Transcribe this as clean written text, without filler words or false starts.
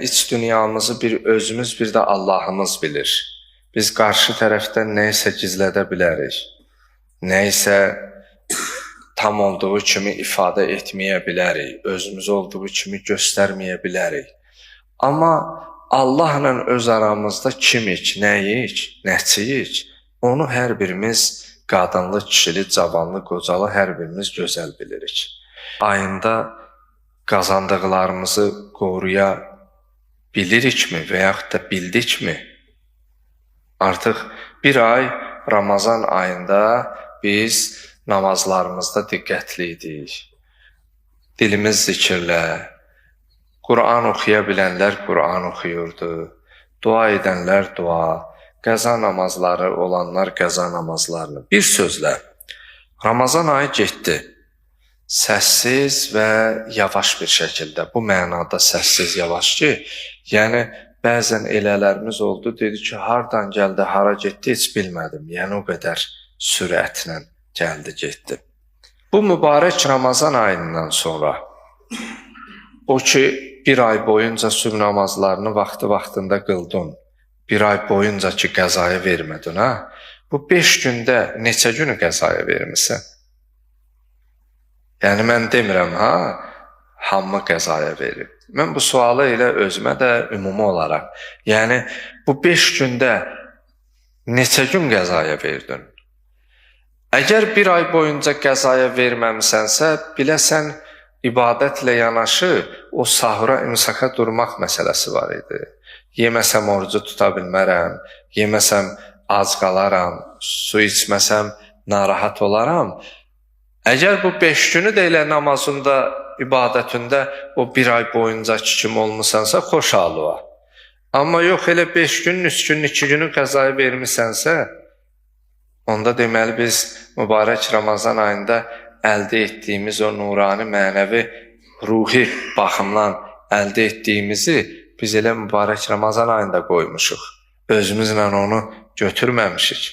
İç dünyamızı bir özümüz, bir də Allahımız bilir. Biz qarşı tərəfdən nə isə gizlədə bilərik. Nə isə tam olduğu kimi ifadə etməyə bilərik. Özümüz olduğu kimi göstərməyə bilərik. Amma Allahla öz aramızda kimik, nəyik, nəçiyik, onu hər birimiz qadınlı, kişili, cavanlı, qocalı hər birimiz gözəl bilirik. Ayında qazandıqlarımızı qoruya bilirikmi və yaxud da bildikmi? Artıq bir ay Ramazan ayında biz namazlarımızda diqqətli idik. Dilimiz zikirlə, Quran oxuya bilənlər Quran oxuyurdu, dua edənlər dua, qəza namazları olanlar qəza namazlarını. Bir sözlə, Ramazan ayı getdi. Səssiz və yavaş bir şəkildə, bu mənada səssiz, yavaş ki, yəni bəzən elələrimiz oldu, dedi ki, hardan gəldi, hara getdi, heç bilmədim. Yəni o qədər sürətlə gəldi, getdi. Bu mübarək Ramazan ayından sonra, o ki, bir ay boyunca sübh namazlarını vaxtında qıldın, bir ay boyunca ki, qəzaya vermədin, ha? Bu 5 gündə neçə günü qəzaya vermirsən? Yəni, mən demirəm, hamı qəzaya verib. Mən bu sualı elə özümə də ümumi olaraq, yəni, bu 5 gündə neçə gün qəzaya verdin? Əgər bir ay boyunca qəzaya verməmisənsə, biləsən, ibadətlə yanaşı, o sahura, imsaka durmaq məsələsi var idi. Yeməsəm orucu tuta bilmərəm, yeməsəm ac qalaram, su içməsəm narahat olaram. Əgər bu 5 günü də elə namazında, ibadətində o bir ay boyunca kim olmuşsansa, xoş halıva. Amma yox, elə 5 gün, 3 gün, 2 günü qəzaya vermişsənsə, onda deməli biz mübarək Ramazan ayında əldə etdiyimiz o nurani, mənəvi, ruhi baxımdan əldə etdiyimizi biz elə mübarək Ramazan ayında qoymuşuq. Özümüzlə onu götürməmişik.